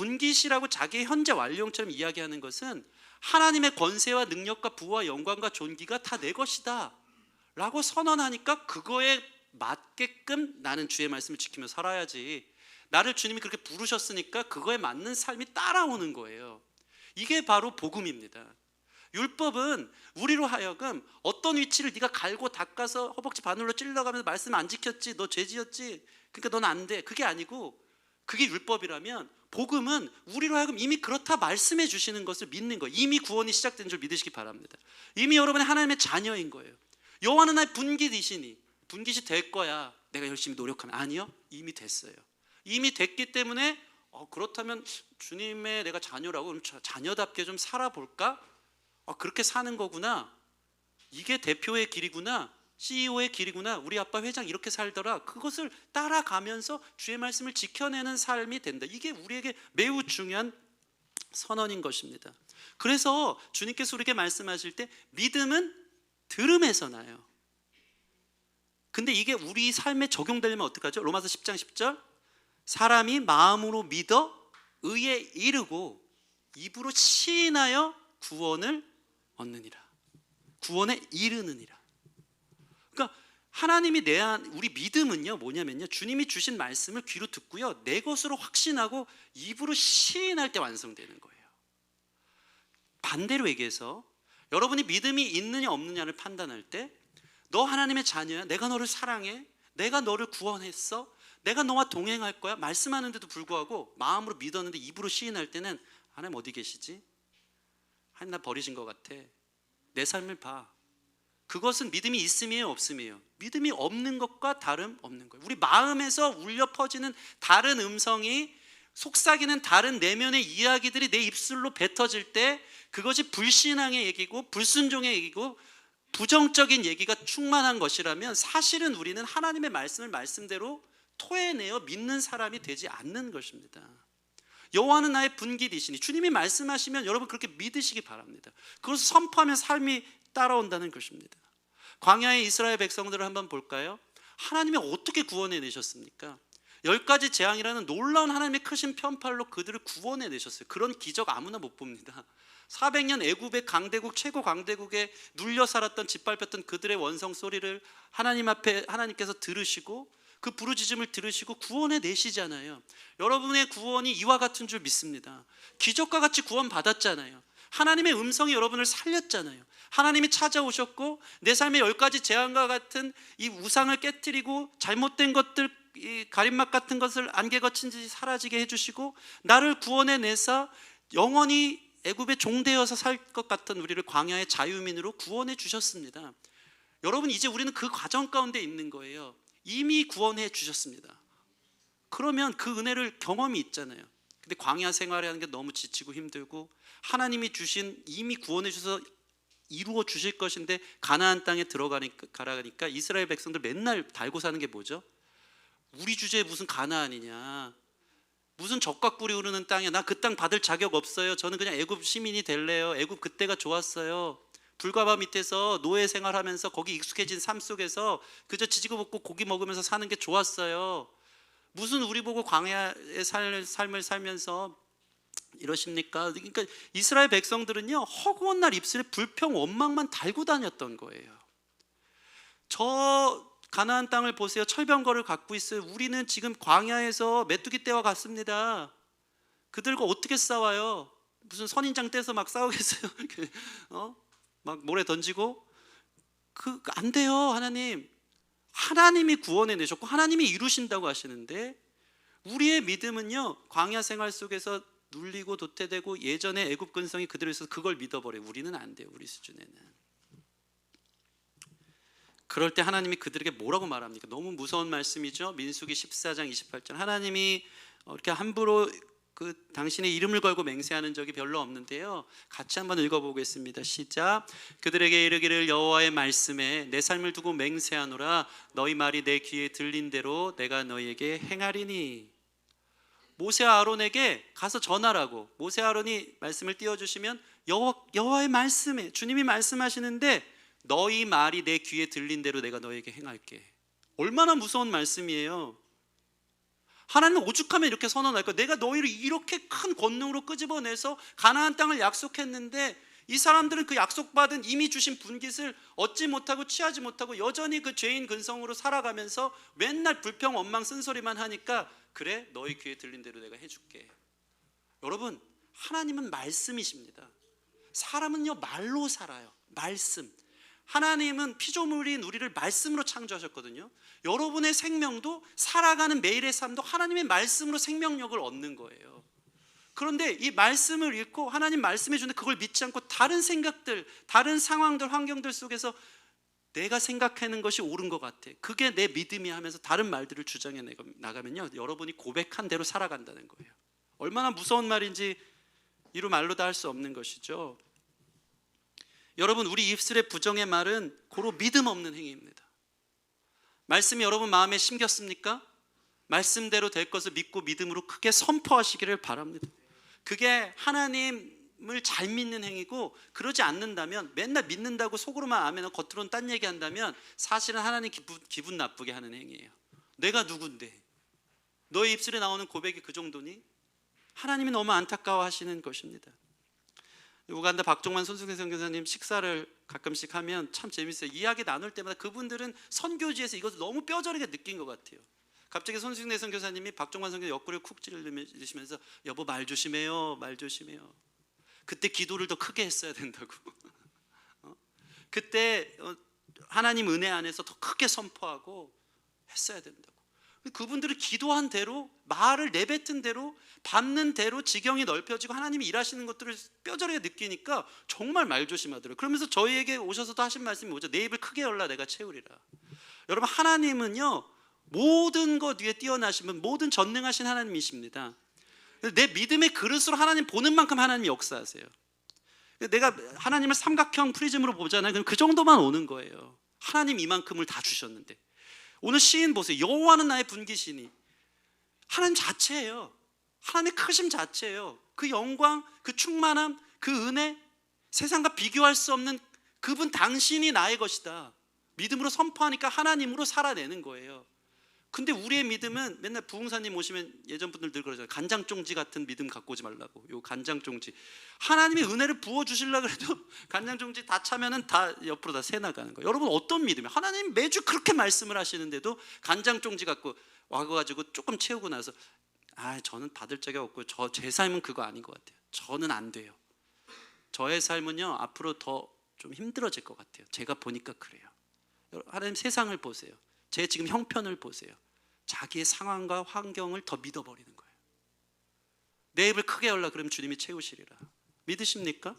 분깃이라고 자기의 현재 완료형처럼 이야기하는 것은 하나님의 권세와 능력과 부와 영광과 존귀가 다 내 것이다 라고 선언하니까 그거에 맞게끔 나는 주의 말씀을 지키며 살아야지, 나를 주님이 그렇게 부르셨으니까 그거에 맞는 삶이 따라오는 거예요. 이게 바로 복음입니다. 율법은 우리로 하여금 어떤 위치를 네가 갈고 닦아서 허벅지 바늘로 찔러가면서 말씀 안 지켰지, 너 죄지었지, 그러니까 넌 안 돼, 그게 아니고, 그게 율법이라면 복음은 우리로 하여금 이미 그렇다 말씀해 주시는 것을 믿는 거예요. 이미 구원이 시작된 줄 믿으시기 바랍니다. 이미 여러분이 하나님의 자녀인 거예요. 여호와는 나의 분깃이시니, 분깃이 될 거야 내가 열심히 노력하면. 아니요, 이미 됐어요. 이미 됐기 때문에 그렇다면 주님의 내가 자녀라고, 그럼 자녀답게 좀 살아볼까? 그렇게 사는 거구나, 이게 대표의 길이구나, CEO의 길이구나, 우리 아빠 회장 이렇게 살더라, 그것을 따라가면서 주의 말씀을 지켜내는 삶이 된다. 이게 우리에게 매우 중요한 선언인 것입니다. 그래서 주님께서 우리에게 말씀하실 때 믿음은 들음에서 나요. 근데 이게 우리 삶에 적용되려면 어떡하죠? 로마서 10장 10절, 사람이 마음으로 믿어 의에 이르고 입으로 시인하여 구원을 얻느니라. 구원에 이르느니라. 그러니까 하나님이 우리 믿음은요 뭐냐면요, 주님이 주신 말씀을 귀로 듣고요 내 것으로 확신하고 입으로 시인할 때 완성되는 거예요. 반대로 얘기해서 여러분이 믿음이 있느냐 없느냐를 판단할 때, 너 하나님의 자녀야, 내가 너를 사랑해, 내가 너를 구원했어, 내가 너와 동행할 거야 말씀하는데도 불구하고 마음으로 믿었는데 입으로 시인할 때는, 하나님 어디 계시지? 하나님 나 버리신 것 같아, 내 삶을 봐. 그것은 믿음이 있음이에요 없음이에요? 믿음이 없는 것과 다름없는 거예요. 우리 마음에서 울려 퍼지는 다른 음성이, 속삭이는 다른 내면의 이야기들이 내 입술로 뱉어질 때 그것이 불신앙의 얘기고 불순종의 얘기고 부정적인 얘기가 충만한 것이라면, 사실은 우리는 하나님의 말씀을 말씀대로 토해내어 믿는 사람이 되지 않는 것입니다. 여호와는 나의 분깃이시니, 주님이 말씀하시면 여러분 그렇게 믿으시기 바랍니다. 그것을 선포하면 삶이 따라온다는 것입니다. 광야의 이스라엘 백성들을 한번 볼까요? 하나님이 어떻게 구원해내셨습니까? 10가지 재앙이라는 놀라운 하나님의 크신 편팔로 그들을 구원해내셨어요. 그런 기적 아무나 못 봅니다. 400년 애굽의 강대국, 최고 강대국에 눌려 살았던, 짓밟혔던 그들의 원성 소리를 하나님 앞에 하나님께서 들으시고 그 부르짖음을 들으시고 구원해내시잖아요. 여러분의 구원이 이와 같은 줄 믿습니다. 기적과 같이 구원 받았잖아요. 하나님의 음성이 여러분을 살렸잖아요. 하나님이 찾아오셨고 내 삶의 10가지 재앙과 같은 이 우상을 깨뜨리고 잘못된 것들, 이 가림막 같은 것을 안개 거친 듯이 사라지게 해주시고 나를 구원해내사 영원히 애굽의 종되어서 살 것 같은 우리를 광야의 자유민으로 구원해 주셨습니다. 여러분, 이제 우리는 그 과정 가운데 있는 거예요. 이미 구원해 주셨습니다. 그러면 그 은혜를 경험이 있잖아요. 근데 광야 생활하는 게 너무 지치고 힘들고, 하나님이 주신, 이미 구원해 주셔서 이루어 주실 것인데 가나안 땅에 가라니까 이스라엘 백성들 맨날 달고 사는 게 뭐죠? 우리 주제에 무슨 가나안이냐, 무슨 적과 꿀이 흐르는 땅이야, 나 그 땅 받을 자격 없어요, 저는 그냥 애굽 시민이 될래요, 애굽 그때가 좋았어요, 불과 밑에서 노예 생활하면서 거기 익숙해진 삶 속에서 그저 지지고 볶고 고기 먹으면서 사는 게 좋았어요, 무슨 우리 보고 광야의 삶을 살면서 이러십니까? 그러니까 이스라엘 백성들은요 허구한 날 입술에 불평 원망만 달고 다녔던 거예요. 저 가나안 땅을 보세요. 철병거를 갖고 있어요. 우리는 지금 광야에서 메뚜기 떼와 같습니다. 그들과 어떻게 싸워요? 무슨 선인장 떼서 막 싸우겠어요? 막 모래 던지고? 안 돼요. 하나님이 구원해 내셨고 하나님이 이루신다고 하시는데, 우리의 믿음은요 광야 생활 속에서 눌리고 도태되고 예전에 애굽 근성이 그대로 있어서 그걸 믿어버려요. 우리는 안 돼요. 우리 수준에는. 그럴 때 하나님이 그들에게 뭐라고 말합니까? 너무 무서운 말씀이죠. 민수기 14장 28절. 하나님이 이렇게 함부로 당신의 이름을 걸고 맹세하는 적이 별로 없는데요, 같이 한번 읽어보겠습니다. 시작. 그들에게 이르기를 여호와의 말씀에 내 삶을 두고 맹세하노라. 너희 말이 내 귀에 들린 대로 내가 너희에게 행하리니. 모세와 아론에게 가서 전하라고. 모세 아론이 말씀을 띄워주시면 여호와의 말씀에, 주님이 말씀하시는데 너희 말이 내 귀에 들린 대로 내가 너희에게 행할게. 얼마나 무서운 말씀이에요. 하나님은 오죽하면 이렇게 선언할까? 내가 너희를 이렇게 큰 권능으로 끄집어내서 가나안 땅을 약속했는데 이 사람들은 그 약속받은 이미 주신 분깃을 얻지 못하고 취하지 못하고 여전히 그 죄인 근성으로 살아가면서 맨날 불평 원망 쓴소리만 하니까 그래 너희 귀에 들린 대로 내가 해줄게. 여러분, 하나님은 말씀이십니다. 사람은요 말로 살아요. 말씀. 하나님은 피조물인 우리를 말씀으로 창조하셨거든요. 여러분의 생명도 살아가는 매일의 삶도 하나님의 말씀으로 생명력을 얻는 거예요. 그런데 이 말씀을 읽고 하나님 말씀해 주는데 그걸 믿지 않고 다른 생각들, 다른 상황들, 환경들 속에서 내가 생각하는 것이 옳은 것 같아, 그게 내 믿음이 하면서 다른 말들을 주장해 나가면요 여러분이 고백한 대로 살아간다는 거예요. 얼마나 무서운 말인지 이루 말로 다 할 수 없는 것이죠. 여러분, 우리 입술의 부정의 말은 고로 믿음 없는 행위입니다. 말씀이 여러분 마음에 심겼습니까? 말씀대로 될 것을 믿고 믿음으로 크게 선포하시기를 바랍니다. 그게 하나님을 잘 믿는 행위고, 그러지 않는다면 맨날 믿는다고 속으로만 아멘하고 겉으로는 딴 얘기한다면 사실은 하나님 기분 나쁘게 하는 행위예요. 내가 누군데 너의 입술에 나오는 고백이 그 정도니? 하나님이 너무 안타까워하시는 것입니다. 우간다 박종만 손승태 선교사님 식사를 가끔씩 하면 참 재밌어요. 이야기 나눌 때마다 그분들은 선교지에서 이것을 너무 뼈저리게 느낀 것 같아요. 갑자기 손승태 선교사님이 박종만 선교사 옆구리를 쿡 찌르시면서 여보 말 조심해요, 말 조심해요. 그때 기도를 더 크게 했어야 된다고. 그때 하나님 은혜 안에서 더 크게 선포하고 했어야 된다고. 그분들이 기도한 대로, 말을 내뱉은 대로, 받는 대로 지경이 넓혀지고 하나님이 일하시는 것들을 뼈저리게 느끼니까 정말 말 조심하더라고요. 그러면서 저희에게 오셔서도 하신 말씀이 뭐죠? 내 입을 크게 열라 내가 채우리라. 여러분, 하나님은요 모든 것 위에 뛰어나시면 모든 전능하신 하나님이십니다. 내 믿음의 그릇으로 하나님 보는 만큼 하나님이 역사하세요. 내가 하나님을 삼각형 프리즘으로 보잖아요. 그럼 그 정도만 오는 거예요. 하나님 이만큼을 다 주셨는데. 오늘 시인 보세요. 여호와는 나의 분깃이니. 하나님 자체예요. 하나님의 크심 자체예요. 그 영광, 그 충만함, 그 은혜, 세상과 비교할 수 없는 그분 당신이 나의 것이다. 믿음으로 선포하니까 하나님으로 살아내는 거예요. 근데 우리의 믿음은 맨날 부흥사님 오시면 예전 분들 늘 그러잖아요. 간장종지 같은 믿음 갖고 오지 말라고. 요 간장종지. 하나님의 은혜를 부어주시려고 해도 간장종지 다 차면은 다 옆으로 다 새 나가는 거예요. 여러분, 어떤 믿음이에요? 하나님 매주 그렇게 말씀을 하시는데도 간장종지 갖고 와가지고 조금 채우고 나서 저는 받을 적이 없고 제 삶은 그거 아닌 것 같아요. 저는 안 돼요. 저의 삶은요 앞으로 더 좀 힘들어질 것 같아요. 제가 보니까 그래요. 하나님 세상을 보세요. 제 지금 형편을 보세요. 자기의 상황과 환경을 더 믿어버리는 거예요. 내 입을 크게 열라 그러면 주님이 채우시리라. 믿으십니까?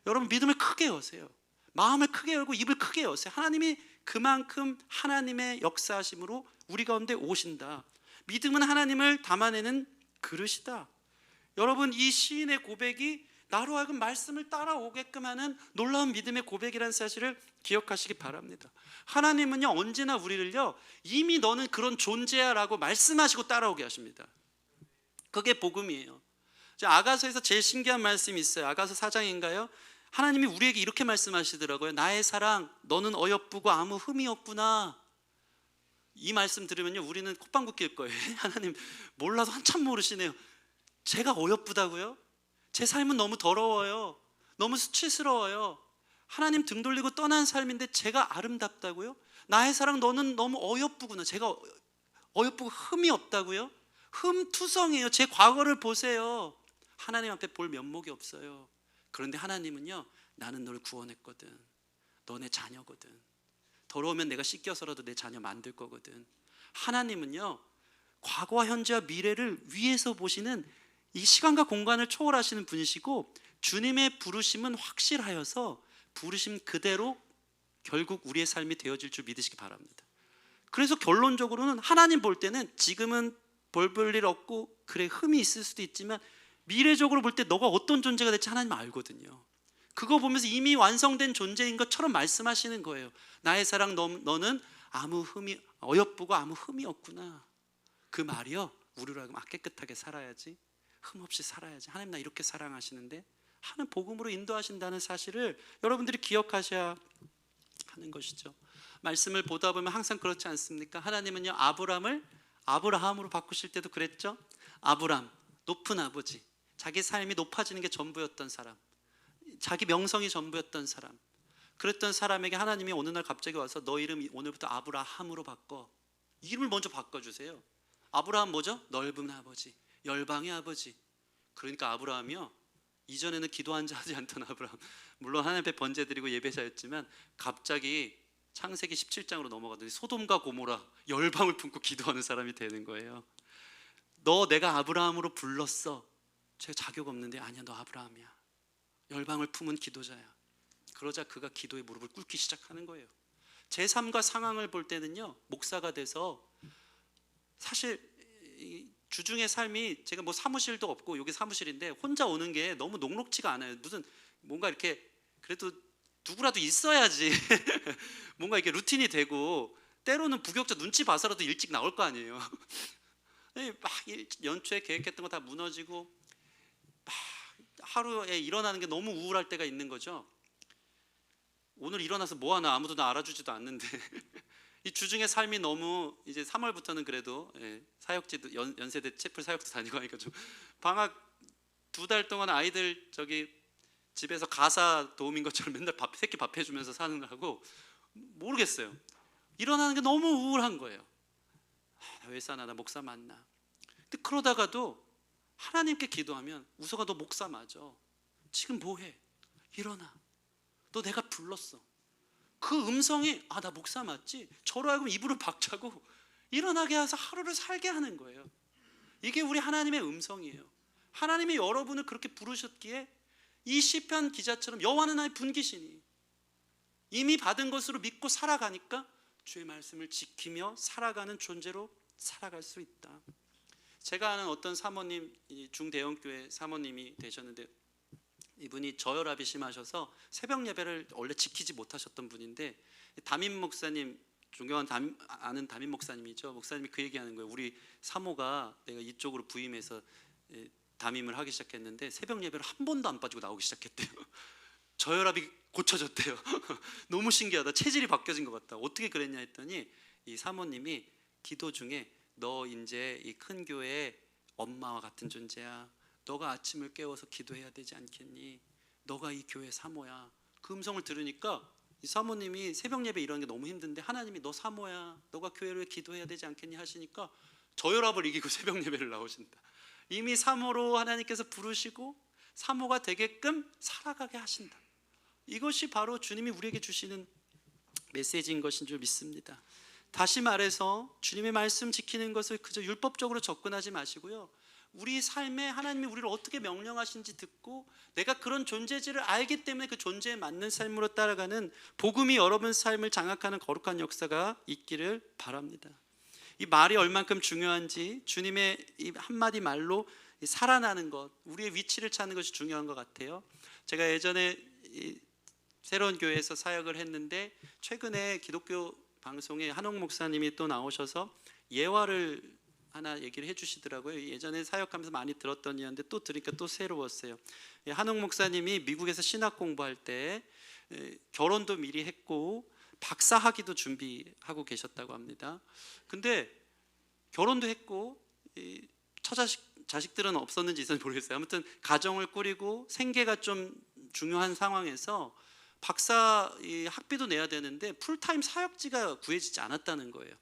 여러분, 믿음을 크게 여세요. 마음을 크게 열고 입을 크게 여세요. 하나님이 그만큼 하나님의 역사하심으로 우리 가운데 오신다. 믿음은 하나님을 담아내는 그릇이다. 여러분, 이 시인의 고백이 나로 하여금 말씀을 따라오게끔 하는 놀라운 믿음의 고백이라는 사실을 기억하시기 바랍니다. 하나님은요 언제나 우리를요 이미 너는 그런 존재야 라고 말씀하시고 따라오게 하십니다. 그게 복음이에요. 아가서에서 제일 신기한 말씀이 있어요. 아가서 4장인가요? 하나님이 우리에게 이렇게 말씀하시더라고요. 나의 사랑, 너는 어여쁘고 아무 흠이 없구나. 이 말씀 들으면요 우리는 콧방귀 낄 거예요. 하나님 몰라서 한참 모르시네요. 제가 어여쁘다고요? 제 삶은 너무 더러워요. 너무 수치스러워요. 하나님 등 돌리고 떠난 삶인데 제가 아름답다고요? 나의 사랑, 너는 너무 어여쁘구나. 제가 어여쁘고 흠이 없다고요? 흠투성이에요. 제 과거를 보세요. 하나님 앞에 볼 면목이 없어요. 그런데 하나님은요 나는 너를 구원했거든. 너 내 자녀거든. 더러우면 내가 씻겨서라도 내 자녀 만들 거거든. 하나님은요 과거와 현재와 미래를 위에서 보시는 이 시간과 공간을 초월하시는 분이시고, 주님의 부르심은 확실하여서 부르심 그대로 결국 우리의 삶이 되어질 줄 믿으시기 바랍니다. 그래서 결론적으로는 하나님 볼 때는 지금은 볼 일 없고 그래 흠이 있을 수도 있지만 미래적으로 볼 때 너가 어떤 존재가 될지 하나님 알거든요. 그거 보면서 이미 완성된 존재인 것처럼 말씀하시는 거예요. 나의 사랑, 너는 아무 흠이 어여쁘고 아무 흠이 없구나. 그 말이요 우리로 하여금 깨끗하게 살아야지, 흠 없이 살아야지. 하나님 나 이렇게 사랑하시는데 하는 복음으로 인도하신다는 사실을 여러분들이 기억하셔야 하는 것이죠. 말씀을 보다 보면 항상 그렇지 않습니까? 하나님은요 아브람을 아브라함으로 바꾸실 때도 그랬죠. 아브람, 높은 아버지, 자기 삶이 높아지는 게 전부였던 사람, 자기 명성이 전부였던 사람, 그랬던 사람에게 하나님이 어느 날 갑자기 와서 너 이름 오늘부터 아브라함으로 바꿔. 이름을 먼저 바꿔주세요. 아브라함 뭐죠? 넓은 아버지, 열방의 아버지. 그러니까 아브라함이요, 이전에는 기도한 자 하지 않던 아브라함, 물론 하나님 앞에 번제 드리고 예배자였지만 갑자기 창세기 17장으로 넘어가더니 소돔과 고모라 열방을 품고 기도하는 사람이 되는 거예요. 너 내가 아브라함으로 불렀어. 제가 자격 없는데 아니야, 너 아브라함이야. 열방을 품은 기도자야. 그러자 그가 기도에 무릎을 꿇기 시작하는 거예요. 제 삶과 상황을 볼 때는요, 목사가 돼서 사실 주중의 삶이, 제가 뭐 사무실도 없고 여기 사무실인데 혼자 오는 게 너무 녹록지가 않아요. 무슨 뭔가 이렇게 그래도 누구라도 있어야지 뭔가 이렇게 루틴이 되고, 때로는 부격자 눈치 봐서라도 일찍 나올 거 아니에요. 막 연초에 계획했던 거 다 무너지고 막 하루에 일어나는 게 너무 우울할 때가 있는 거죠. 오늘 일어나서 뭐 하나 아무도 나 알아주지도 않는데 이 주중의 삶이 너무, 이제 3월부터는 그래도 사역지도 연세대 채플 사역도 다니고 하니까 좀 방학 2달 동안 아이들 저기 집에서 가사 도우미인 것처럼 맨날 새끼 밥 해주면서 사느라고 모르겠어요. 일어나는 게 너무 우울한 거예요. 나 왜 사나, 나 목사 맞나. 근데 그러다가도 하나님께 기도하면, 우서가 너 목사 맞아, 지금 뭐해, 일어나, 너 내가 불렀어. 그 음성이 아, 나 목사 맞지? 저로 하여금 이불을 박차고 일어나게 해서 하루를 살게 하는 거예요. 이게 우리 하나님의 음성이에요. 하나님이 여러분을 그렇게 부르셨기에 이 시편 기자처럼 여호와는 나의 분기시니, 이미 받은 것으로 믿고 살아가니까 주의 말씀을 지키며 살아가는 존재로 살아갈 수 있다. 제가 아는 어떤 사모님, 중대형교회 사모님이 되셨는데, 이분이 저혈압이 심하셔서 새벽 예배를 원래 지키지 못하셨던 분인데, 담임 목사님, 존경한 아는 담임 목사님이죠. 목사님이 그 얘기하는 거예요. 우리 사모가 내가 이쪽으로 부임해서 담임을 하기 시작했는데 새벽 예배를 한 번도 안 빠지고 나오기 시작했대요. 저혈압이 고쳐졌대요. 너무 신기하다. 체질이 바뀌어진 것 같다. 어떻게 그랬냐 했더니 이 사모님이 기도 중에 너 이제 이 큰 교회의 엄마와 같은 존재야. 너가 아침을 깨워서 기도해야 되지 않겠니? 너가 이 교회 사모야. 그 음성을 들으니까 이 사모님이 새벽 예배 이러는 게 너무 힘든데 하나님이 너 사모야, 너가 교회를 기도해야 되지 않겠니 하시니까 저혈압을 이기고 새벽 예배를 나오신다. 이미 사모로 하나님께서 부르시고 사모가 되게끔 살아가게 하신다. 이것이 바로 주님이 우리에게 주시는 메시지인 것인 줄 믿습니다. 다시 말해서 주님의 말씀 지키는 것을 그저 율법적으로 접근하지 마시고요, 우리 삶에 하나님이 우리를 어떻게 명령하신지 듣고 내가 그런 존재지를 알기 때문에 그 존재에 맞는 삶으로 따라가는, 복음이 여러분 삶을 장악하는 거룩한 역사가 있기를 바랍니다. 이 말이 얼만큼 중요한지 주님의 이 한마디 말로 살아나는 것, 우리의 위치를 찾는 것이 중요한 것 같아요. 제가 예전에 새로운 교회에서 사역을 했는데 최근에 기독교 방송에 한옥 목사님이 또 나오셔서 예화를 하나 얘기를 해주시더라고요. 예전에 사역하면서 많이 들었던 이야기인데 또 들으니까 또 새로웠어요. 한옥 목사님이 미국에서 신학 공부할 때 결혼도 미리 했고 박사 학위도 준비하고 계셨다고 합니다. 근데 결혼도 했고 자식들은 없었는지 있었는지 모르겠어요. 아무튼 가정을 꾸리고 생계가 좀 중요한 상황에서 박사 학비도 내야 되는데 풀타임 사역지가 구해지지 않았다는 거예요.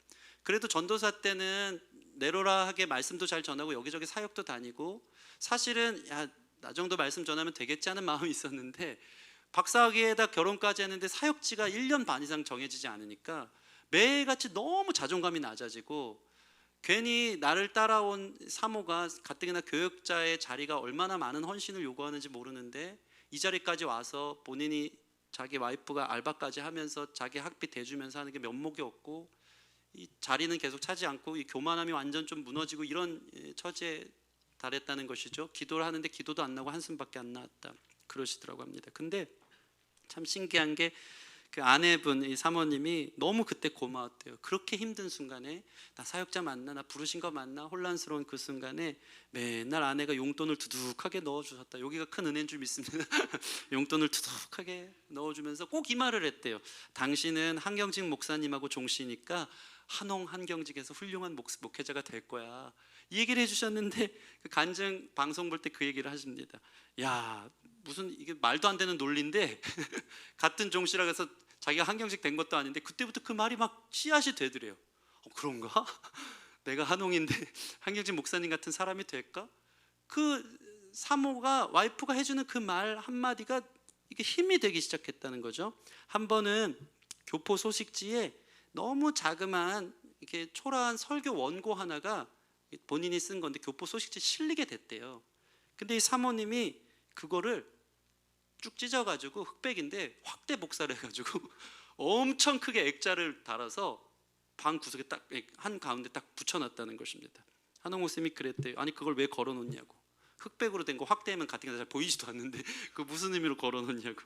그래도 전도사 때는 내로라하게 말씀도 잘 전하고 여기저기 사역도 다니고 사실은 야, 나 정도 말씀 전하면 되겠지 하는 마음이 있었는데, 박사학위에다 결혼까지 했는데 사역지가 1년 반 이상 정해지지 않으니까 매일같이 너무 자존감이 낮아지고, 괜히 나를 따라온 사모가 가뜩이나 교역자의 자리가 얼마나 많은 헌신을 요구하는지 모르는데 이 자리까지 와서 본인이 자기 와이프가 알바까지 하면서 자기 학비 대주면서 하는 게 면목이 없고, 이 자리는 계속 차지 않고 이 교만함이 완전 좀 무너지고 이런 처지에 달했다는 것이죠. 기도를 하는데 기도도 안 나고 한숨밖에 안 나왔다 그러시더라고 합니다. 근데 참 신기한 게 그 아내분 이 사모님이 너무 그때 고마웠대요. 그렇게 힘든 순간에 나 사역자 맞나, 나 부르신 거 맞나 혼란스러운 그 순간에 맨날 아내가 용돈을 두둑하게 넣어주셨다. 여기가 큰 은혜인 줄 믿습니다. 용돈을 두둑하게 넣어주면서 꼭 이 말을 했대요. 당신은 한경직 목사님하고 종씨니까 한홍 한경직에서 훌륭한 목회자가 될 거야. 이 얘기를 해주셨는데 그 간증 방송 볼 때 그 얘기를 하십니다. 야, 무슨 이게 말도 안 되는 논리인데 같은 종씨라 해서 자기가 한경직 된 것도 아닌데 그때부터 그 말이 막 씨앗이 되더래요. 그런가? 내가 한홍인데 한경직 목사님 같은 사람이 될까? 그 사모가 와이프가 해주는 그 말 한마디가 이게 힘이 되기 시작했다는 거죠. 한 번은 교포 소식지에 너무 자그마한 이렇게 초라한 설교 원고 하나가 본인이 쓴 건데 교포 소식지에 실리게 됐대요. 근데 이 사모님이 그거를 쭉 찢어가지고 흑백인데 확대 복사를 해가지고 엄청 크게 액자를 달아서 방 구석에 딱 한 가운데 딱 붙여놨다는 것입니다. 한홍 목사님이 그랬대요. 아니 그걸 왜 걸어놓냐고. 흑백으로 된 거 확대하면 같은 게 잘 보이지도 않는데 그 무슨 의미로 걸어놓냐고.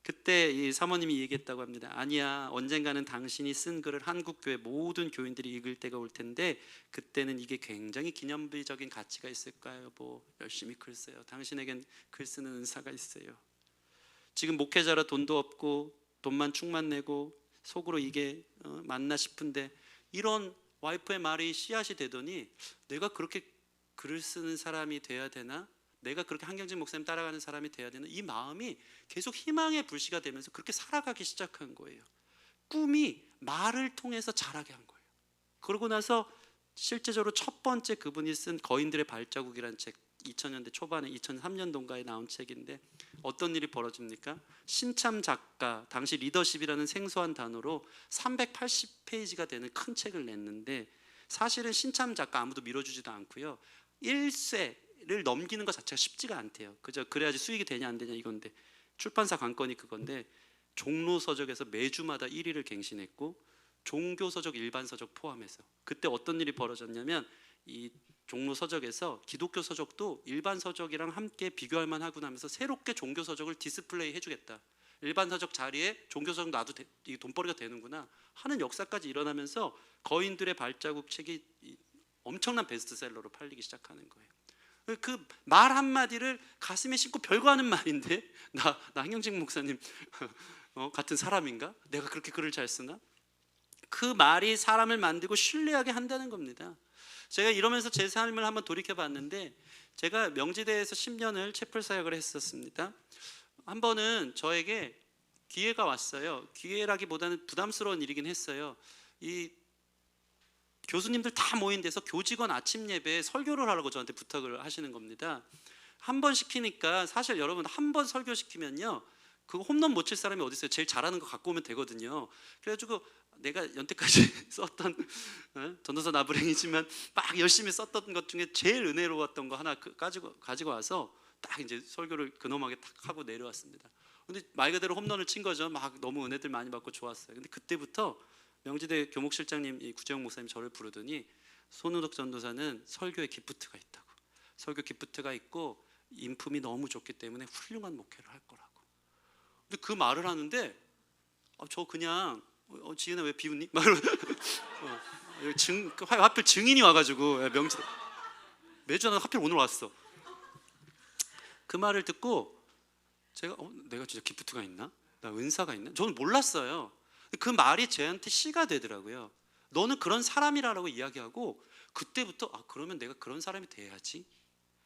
그때 이 사모님이 얘기했다고 합니다. 아니야, 언젠가는 당신이 쓴 글을 한국교회 모든 교인들이 읽을 때가 올 텐데 그때는 이게 굉장히 기념비적인 가치가 있을까요? 뭐 열심히 글 써요. 당신에겐 글 쓰는 은사가 있어요. 지금 목회자라 돈도 없고 돈만 축만 내고 속으로 이게 맞나 싶은데 이런 와이프의 말이 씨앗이 되더니 내가 그렇게 글을 쓰는 사람이 돼야 되나? 내가 그렇게 한경직 목사님 따라가는 사람이 돼야 되나? 이 마음이 계속 희망의 불씨가 되면서 그렇게 살아가기 시작한 거예요. 꿈이 말을 통해서 자라게 한 거예요. 그러고 나서 실제적으로 첫 번째 그분이 쓴 거인들의 발자국이라는 책, 2000년대 초반에 2003년도인가에 나온 책인데 어떤 일이 벌어집니까? 신참 작가, 당시 리더십이라는 생소한 단어로 380페이지가 되는 큰 책을 냈는데 사실은 신참 작가 아무도 밀어주지도 않고요. 1쇄를 넘기는 것 자체가 쉽지가 않대요. 그저 그래야지 수익이 되냐 안 되냐 이건데 출판사 관건이 그건데 종로서적에서 매주마다 1위를 갱신했고 종교서적, 일반서적 포함해서 그때 어떤 일이 벌어졌냐면 이 종로서적에서 기독교 서적도 일반 서적이랑 함께 비교할 만하고 나면서 새롭게 종교 서적을 디스플레이 해주겠다. 일반 서적 자리에 종교 서적 놔도 이게 돈벌이가 되는구나 하는 역사까지 일어나면서 거인들의 발자국 책이 엄청난 베스트셀러로 팔리기 시작하는 거예요. 그 말 한마디를 가슴에 싣고 별거 하는 말인데 나 한경직 목사님 같은 사람인가? 내가 그렇게 글을 잘 쓰나? 그 말이 사람을 만들고 신뢰하게 한다는 겁니다. 제가 이러면서 제 삶을 한번 돌이켜 봤는데 제가 명지대에서 10년을 채플 사역을 했었습니다. 한 번은 저에게 기회가 왔어요. 기회라기보다는 부담스러운 일이긴 했어요. 이 교수님들 다 모인 데서 교직원 아침 예배에 설교를 하라고 저한테 부탁을 하시는 겁니다. 한 번 시키니까 사실 여러분 한 번 설교시키면요 그거 홈런 못 칠 사람이 어디 있어요? 제일 잘하는 거 갖고 오면 되거든요. 그래가지고 내가 연태까지 썼던 전도서 나부랭이지만 막 열심히 썼던 것 중에 제일 은혜로웠던 거 하나 가지고 와서 딱 이제 설교를 근엄하게 딱 하고 내려왔습니다. 근데 말 그대로 홈런을 친 거죠. 막 너무 은혜들 많이 받고 좋았어요. 근데 그때부터 명지대 교목실장님 구재영 목사님 저를 부르더니 손우덕 전도사는 설교에 기프트가 있다고. 설교 기프트가 있고 인품이 너무 좋기 때문에 훌륭한 목회를 할 거라고. 근데 그 말을 하는데 저 그냥 지은아 왜 비웃니? 하필 증인이 와가지고 명지대 매주 하나 하필 오늘 왔어. 그 말을 듣고 제가 내가 진짜 기프트가 있나? 나 은사가 있나? 저는 몰랐어요. 그 말이 저한테 씨가 되더라고요. 너는 그런 사람이라고 이야기하고 그때부터 그러면 내가 그런 사람이 돼야지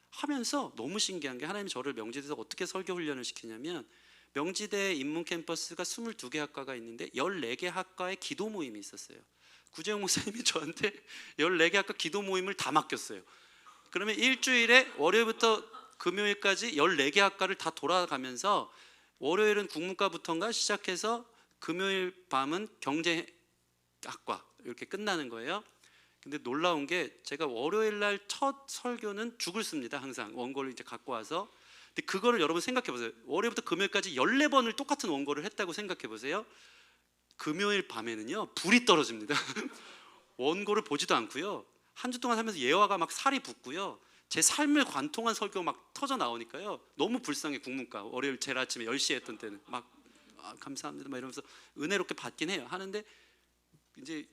하면서 너무 신기한 게 하나님이 저를 명지대에서 어떻게 설교 훈련을 시키냐면 명지대 인문 캠퍼스가 22개 학과가 있는데 14개 학과의 기도 모임이 있었어요. 구재용 목사님이 저한테 14개 학과 기도 모임을 다 맡겼어요. 그러면 일주일에 월요일부터 금요일까지 14개 학과를 다 돌아가면서 월요일은 국문과부터인가 시작해서 금요일 밤은 경제학과 이렇게 끝나는 거예요. 근데 놀라운 게 제가 월요일 날 첫 설교는 죽을 씁니다. 항상 원고를 이제 갖고 와서. 근데 그거를 여러분 생각해 보세요. 월요일부터 금요일까지 14번을 똑같은 원고를 했다고 생각해 보세요. 금요일 밤에는요 불이 떨어집니다. 원고를 보지도 않고요. 한 주 동안 하면서 예화가 막 살이 붙고요. 제 삶을 관통한 설교가 막 터져 나오니까요. 너무 불쌍해 국문과. 월요일 제일 아침에 10시에 했던 때는 막 감사합니다 막 이러면서 은혜롭게 받긴 해요. 하는데 이제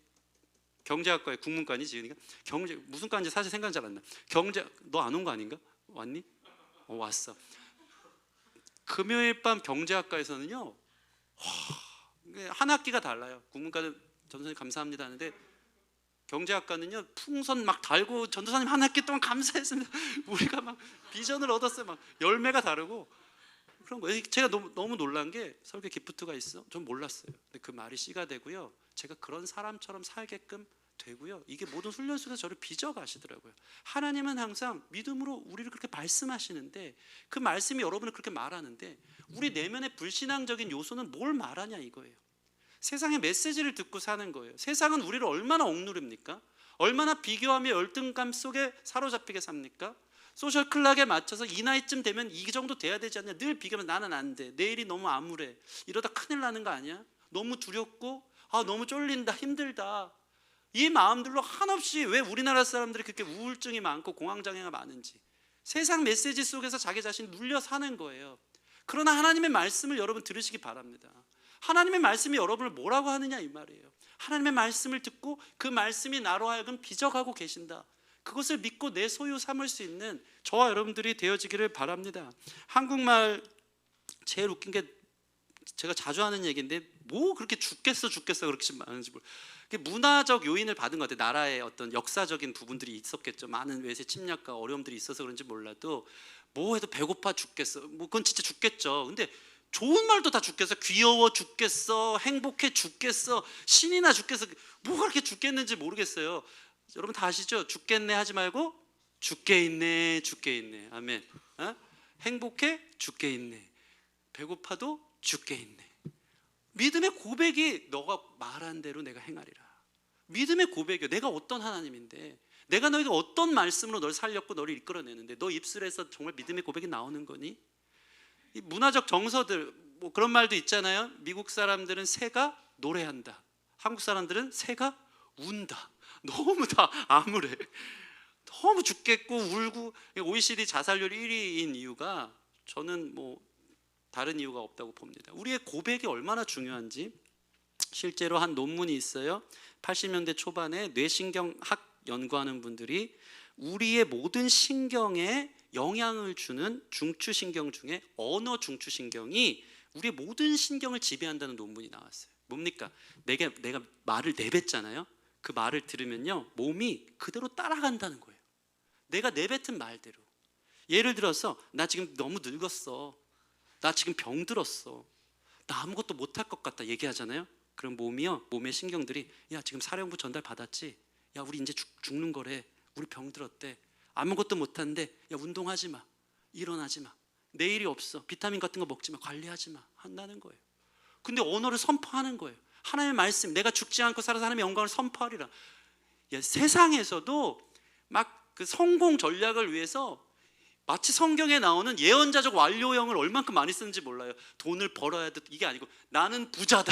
경제학과에 국문과니지. 그러니까 경제 무슨 과인지 사실 생각 잘 안 나. 경제 너 안 온 거 아닌가? 왔니? 왔어. 금요일 밤 경제학과에서는요 한 학기가 달라요. 국문과는 전선생님 감사합니다 하는데 경제학과는요 풍선 막 달고 전도사님 한 학기 동안 감사했습니다. 우리가 막 비전을 얻었어요. 막 열매가 다르고 그런 거예요. 제가 너무 놀란 게 설교 기프트가 있어? 전 몰랐어요. 근데 그 말이 씨가 되고요. 제가 그런 사람처럼 살게끔 되고요. 이게 모든 훈련 속에서 저를 빚어 가시더라고요. 하나님은 항상 믿음으로 우리를 그렇게 말씀하시는데 그 말씀이 여러분을 그렇게 말하는데 우리 내면의 불신앙적인 요소는 뭘 말하냐 이거예요. 세상의 메시지를 듣고 사는 거예요. 세상은 우리를 얼마나 억누릅니까? 얼마나 비교하며 열등감 속에 사로잡히게 삽니까? 소셜 클락에 맞춰서 이 나이쯤 되면 이 정도 돼야 되지 않냐? 늘 비교하면 나는 안 돼. 내일이 너무 암울해. 이러다 큰일 나는 거 아니야? 너무 두렵고 너무 쫄린다, 힘들다. 이 마음들로 한없이 왜 우리나라 사람들이 그렇게 우울증이 많고 공황장애가 많은지 세상 메시지 속에서 자기 자신을 눌려 사는 거예요. 그러나 하나님의 말씀을 여러분 들으시기 바랍니다. 하나님의 말씀이 여러분을 뭐라고 하느냐 이 말이에요. 하나님의 말씀을 듣고 그 말씀이 나로 하여금 빚어가고 계신다. 그것을 믿고 내 소유 삼을 수 있는 저와 여러분들이 되어지기를 바랍니다. 한국말 제일 웃긴 게 제가 자주 하는 얘기인데 뭐 그렇게 죽겠어 그렇게 많은지 문화적 요인을 받은 것 같아요. 나라의 어떤 역사적인 부분들이 있었겠죠. 많은 외세 침략과 어려움들이 있어서 그런지 몰라도 뭐 해도 배고파 죽겠어. 뭐 그건 진짜 죽겠죠. 근데 좋은 말도 다 죽겠어. 귀여워 죽겠어. 행복해 죽겠어. 신이 나 죽겠어. 뭐가 그렇게 죽겠는지 모르겠어요. 여러분 다 아시죠? 죽겠네 하지 말고 죽게 있네, 죽게 있네. 아멘. 행복해? 죽게 있네. 배고파도 죽게 있네. 믿음의 고백이 너가 말한 대로 내가 행하리라. 믿음의 고백이요. 내가 어떤 하나님인데 내가 너에게 어떤 말씀으로 널 살렸고 너를 이끌어내는데 너 입술에서 정말 믿음의 고백이 나오는 거니? 이 문화적 정서들 뭐 그런 말도 있잖아요. 미국 사람들은 새가 노래한다. 한국 사람들은 새가 운다. 너무 다 암울해. 너무 죽겠고 울고. OECD 자살률 1위인 이유가 저는 뭐 다른 이유가 없다고 봅니다. 우리의 고백이 얼마나 중요한지 실제로 한 논문이 있어요. 80년대 초반에 뇌신경학 연구하는 분들이 우리의 모든 신경에 영향을 주는 중추신경 중에 언어 중추신경이 우리의 모든 신경을 지배한다는 논문이 나왔어요. 뭡니까? 내가 말을 내뱉잖아요. 그 말을 들으면요 몸이 그대로 따라간다는 거예요. 내가 내뱉은 말대로. 예를 들어서 나 지금 너무 늙었어. 나 지금 병들었어. 나 아무것도 못할 것 같다 얘기하잖아요. 그럼 몸의 신경들이 야 지금 사령부 전달 받았지? 야 우리 이제 죽는 거래. 우리 병들었대. 아무것도 못하는데 야 운동하지 마. 일어나지 마. 내일이 없어. 비타민 같은 거 먹지 마. 관리하지 마. 한다는 거예요. 근데 언어를 선포하는 거예요. 하나님의 말씀, 내가 죽지 않고 살아서 하나님의 영광을 선포하리라. 야, 세상에서도 막 그 성공 전략을 위해서 마치 성경에 나오는 예언자적 완료형을 얼만큼 많이 쓰는지 몰라요. 돈을 벌어야 돼 이게 아니고 나는 부자다.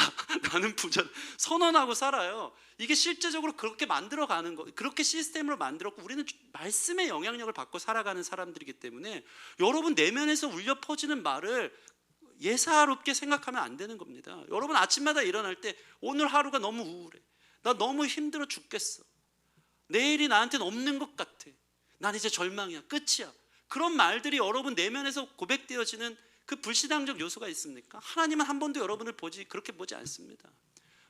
나는 부자다. 선언하고 살아요. 이게 실제적으로 그렇게 만들어가는 거, 그렇게 시스템으로 만들었고 우리는 말씀의 영향력을 받고 살아가는 사람들이기 때문에 여러분 내면에서 울려 퍼지는 말을 예사롭게 생각하면 안 되는 겁니다. 여러분 아침마다 일어날 때 오늘 하루가 너무 우울해. 나 너무 힘들어 죽겠어. 내일이 나한테는 없는 것 같아. 난 이제 절망이야. 끝이야. 그런 말들이 여러분 내면에서 고백되어지는 그 불신앙적 요소가 있습니까? 하나님은 한 번도 여러분을 그렇게 보지 않습니다.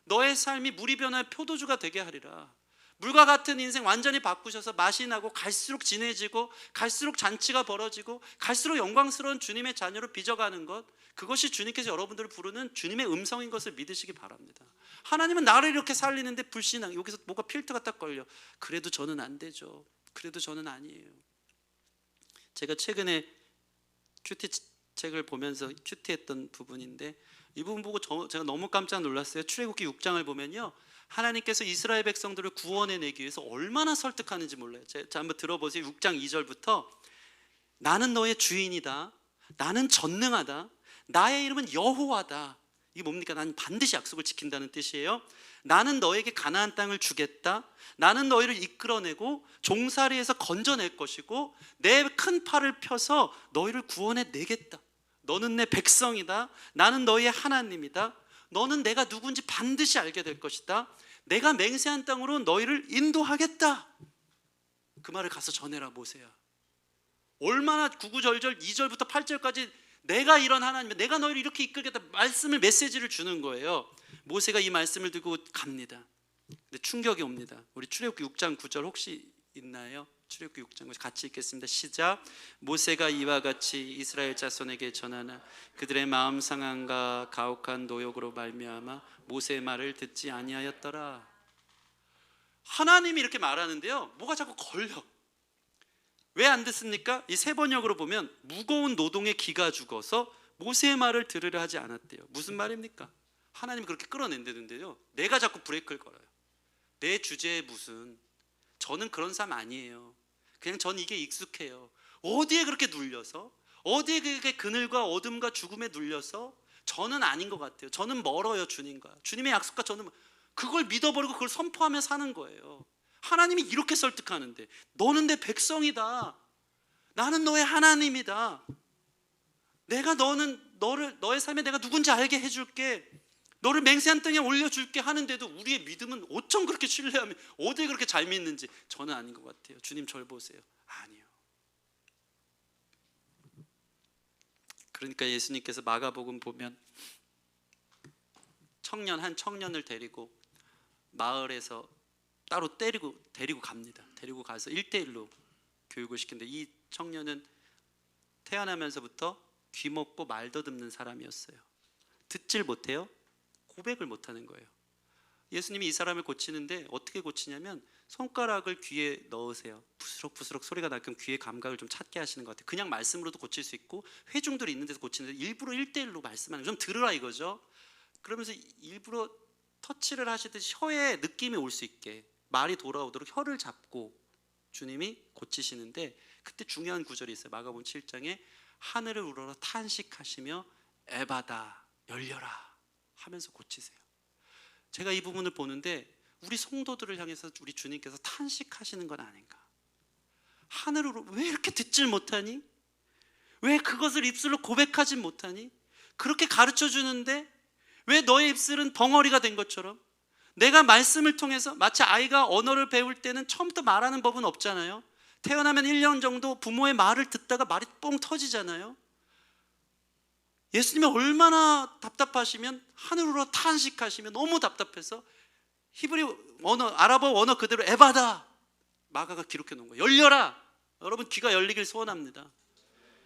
너의 삶이 물이 변화의 표도주가 되게 하리라. 물과 같은 인생 완전히 바꾸셔서 맛이 나고 갈수록 진해지고 갈수록 잔치가 벌어지고 갈수록 영광스러운 주님의 자녀로 빚어가는 것, 그것이 주님께서 여러분들을 부르는 주님의 음성인 것을 믿으시기 바랍니다. 하나님은 나를 이렇게 살리는데 불신앙, 여기서 뭐가 필터가 딱 걸려. 그래도 저는 안 되죠. 그래도 저는 아니에요. 제가 최근에 큐티 책을 보면서 큐티했던 부분인데 이 부분 보고 제가 너무 깜짝 놀랐어요. 출애굽기 6장을 보면요 하나님께서 이스라엘 백성들을 구원해내기 위해서 얼마나 설득하는지 몰라요. 자 한번 들어보세요. 6장 2절부터 나는 너의 주인이다. 나는 전능하다. 나의 이름은 여호와다. 이게 뭡니까? 나는 반드시 약속을 지킨다는 뜻이에요. 나는 너에게 가나안 땅을 주겠다. 나는 너희를 이끌어내고 종살이에서 건져낼 것이고 내 큰 팔을 펴서 너희를 구원해내겠다. 너는 내 백성이다. 나는 너의 하나님이다. 너는 내가 누군지 반드시 알게 될 것이다. 내가 맹세한 땅으로 너희를 인도하겠다. 그 말을 가서 전해라 모세야. 얼마나 구구절절 2절부터 8절까지 내가 이런 하나님이야, 내가 너희를 이렇게 이끌겠다 말씀을, 메시지를 주는 거예요. 모세가 이 말씀을 들고 갑니다. 근데 충격이 옵니다. 우리 출애굽기 6장 9절 혹시 있나요? 출애굽기 6장 같이 읽겠습니다. 시작. 모세가 이와 같이 이스라엘 자손에게 전하나 그들의 마음 상함과 가혹한 노역으로 말미암아 모세의 말을 듣지 아니하였더라. 하나님이 이렇게 말하는데요, 뭐가 자꾸 걸려. 왜 안 듣습니까? 이 새 번역으로 보면 무거운 노동에 기가 죽어서 모세의 말을 들으려 하지 않았대요. 무슨 말입니까? 하나님이 그렇게 끌어낸다는데요, 내가 자꾸 브레이크를 걸어요. 내 주제에 무슨, 저는 그런 사람 아니에요. 그냥 전 이게 익숙해요. 어디에 그렇게 눌려서, 어디에 그렇게 그늘과 어둠과 죽음에 눌려서, 저는 아닌 것 같아요. 저는 멀어요 주님과. 주님의 약속과 저는 그걸 믿어버리고 그걸 선포하며 사는 거예요. 하나님이 이렇게 설득하는데, 너는 내 백성이다. 나는 너의 하나님이다. 내가 너의 삶에 내가 누군지 알게 해줄게. 너를 맹세한 땅에 올려줄게 하는데도 우리의 믿음은 어쩜 그렇게 신뢰하며 어디에 그렇게 잘 믿는지, 저는 아닌 것 같아요. 주님 절 보세요. 아니요. 그러니까 예수님께서 마가복음 보면 한 청년을 데리고 마을에서 따로 데리고 갑니다. 데리고 가서 1대1로 교육을 시키는데, 이 청년은 태어나면서부터 귀 먹고 말 더듬는 사람이었어요. 듣질 못해요. 고백을 못하는 거예요. 예수님이 이 사람을 고치는데 어떻게 고치냐면, 손가락을 귀에 넣으세요. 부스럭부스럭 소리가 나게끔 귀의 감각을 좀 찾게 하시는 것 같아요. 그냥 말씀으로도 고칠 수 있고 회중들이 있는 데서 고치는데 일부러 1대1로 말씀하는, 좀 들으라 이거죠. 그러면서 일부러 터치를 하시듯이 혀에 느낌이 올 수 있게 말이 돌아오도록 혀를 잡고 주님이 고치시는데, 그때 중요한 구절이 있어요. 마가복음 7장에 하늘을 우러러 탄식하시며 에바다, 열려라 하면서 고치세요. 제가 이 부분을 보는데 우리 성도들을 향해서 우리 주님께서 탄식하시는 건 아닌가. 하늘으로 왜 이렇게 듣질 못하니? 왜 그것을 입술로 고백하지 못하니? 그렇게 가르쳐 주는데 왜 너의 입술은 벙어리가 된 것처럼? 내가 말씀을 통해서, 마치 아이가 언어를 배울 때는 처음부터 말하는 법은 없잖아요. 태어나면 1년 정도 부모의 말을 듣다가 말이 뻥 터지잖아요. 예수님이 얼마나 답답하시면 하늘으로 탄식하시면, 너무 답답해서 히브리 언어, 아랍어 언어 그대로 에바다, 마가가 기록해 놓은 거예요. 열려라. 여러분 귀가 열리길 소원합니다.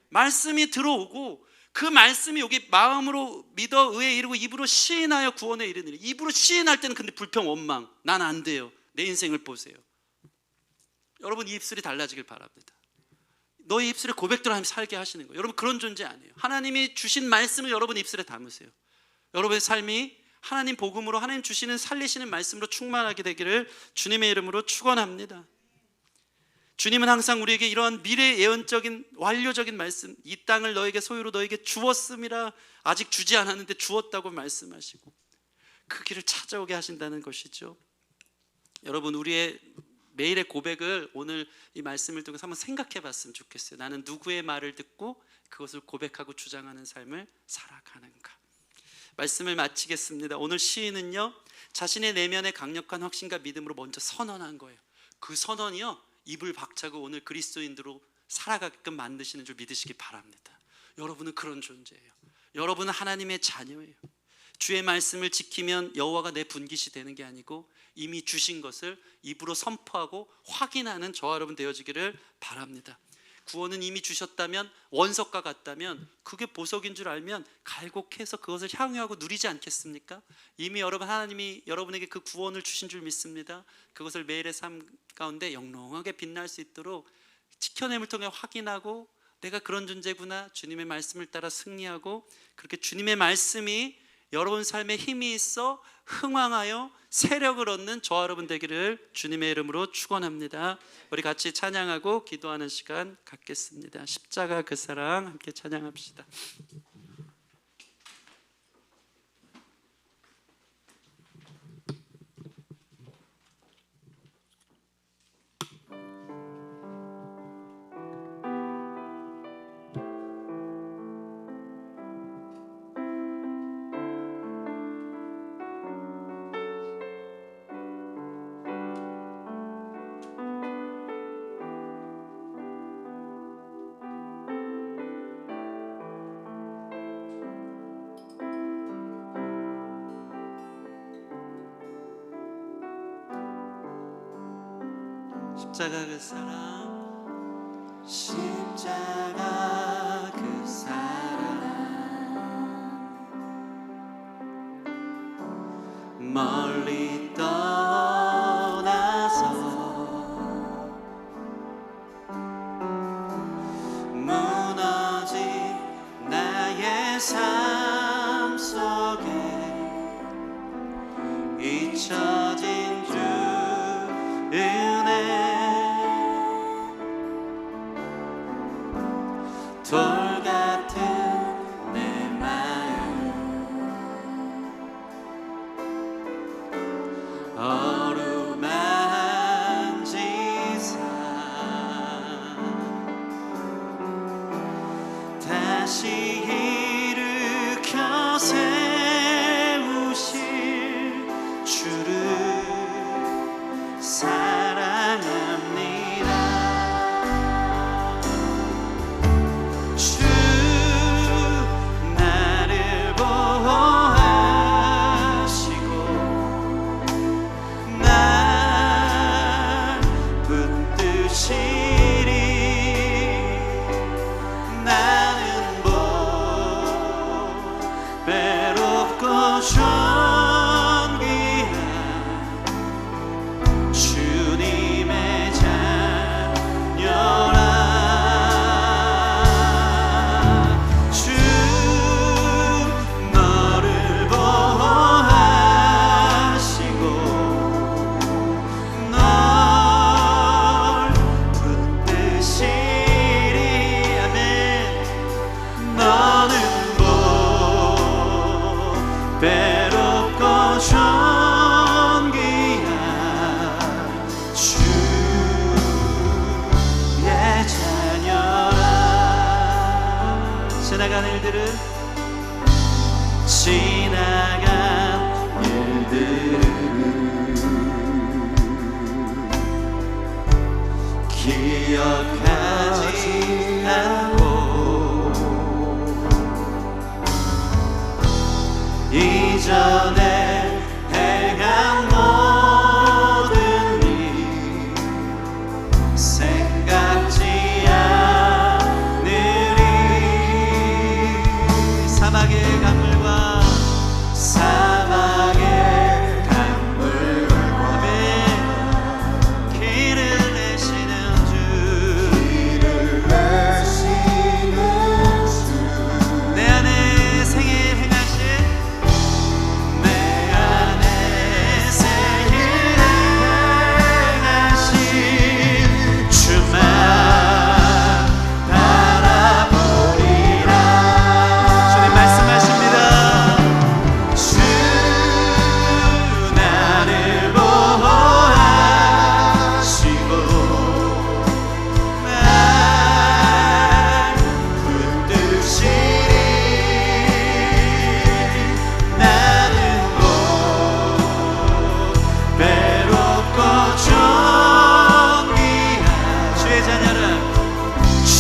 말씀이 들어오고 그 말씀이 여기 마음으로 믿어 의에 이르고 입으로 시인하여 구원에 이르느니. 입으로 시인할 때는 근데 불평 원망, 난 안 돼요. 내 인생을 보세요. 여러분 이 입술이 달라지길 바랍니다. 너의 입술에 고백대로 하나님 살게 하시는 거예요. 여러분 그런 존재 아니에요. 하나님이 주신 말씀을 여러분 입술에 담으세요. 여러분의 삶이 하나님 복음으로, 하나님 주시는 살리시는 말씀으로 충만하게 되기를 주님의 이름으로 축원합니다. 주님은 항상 우리에게 이러한 미래 예언적인 완료적인 말씀, 이 땅을 너에게 소유로 너에게 주었음이라, 아직 주지 않았는데 주었다고 말씀하시고 그 길을 찾아오게 하신다는 것이죠. 여러분 우리의 매일의 고백을 오늘 이 말씀을 통해서 한번 생각해 봤으면 좋겠어요. 나는 누구의 말을 듣고 그것을 고백하고 주장하는 삶을 살아가는가. 말씀을 마치겠습니다. 오늘 시인은요, 자신의 내면의 강력한 확신과 믿음으로 먼저 선언한 거예요. 그 선언이요, 입을 박차고 오늘 그리스도인으로 살아가게끔 만드시는 줄 믿으시기 바랍니다. 여러분은 그런 존재예요. 여러분은 하나님의 자녀예요. 주의 말씀을 지키면 여호와가 내 분깃이 되는 게 아니고 이미 주신 것을 입으로 선포하고 확인하는 저와 여러분 되어지기를 바랍니다. 구원은 이미 주셨다면, 원석과 같다면, 그게 보석인 줄 알면 갈곡해서 그것을 향유하고 누리지 않겠습니까? 이미 여러분, 하나님이 여러분에게 그 구원을 주신 줄 믿습니다. 그것을 매일의 삶 가운데 영롱하게 빛날 수 있도록 지켜냄을 통해 확인하고, 내가 그런 존재구나, 주님의 말씀을 따라 승리하고, 그렇게 주님의 말씀이 여러분 삶에 힘이 있어 흥왕하여 세력을 얻는 저와 여러분 되기를 주님의 이름으로 축원합니다. 우리 같이 찬양하고 기도하는 시간 갖겠습니다. 십자가 그 사랑 함께 찬양합시다. 십자가 그 사랑, 십자가 그 사랑, 멀리 떠나서 무너진 나의 삶 속에 잊혀진 주 은혜, 돌 같은 내 마음 어루만지사 다시 일으켜 세우실 주를 사랑합니다. 주 나를 보호하시고 날 붙드시리. 나는 배롭고 존귀한 주님의 자녀라. 주 너를 보호하시고 널 붙드시리. 아멘. 너는 배롭고 존귀한 주의 자녀라. 지나간 일들은 기억하지 않고 이전에 행한 모든 일 생각지 않으리. 사막의 강물과 길을 내시는 주, 내 안에 생애 행하신 주만 바라보리라. 주님 말씀하십니다. 주 나를 보호하시고 날 붙드시리. 나는 곧 배롭고 존귀한 주의 자녀라. 주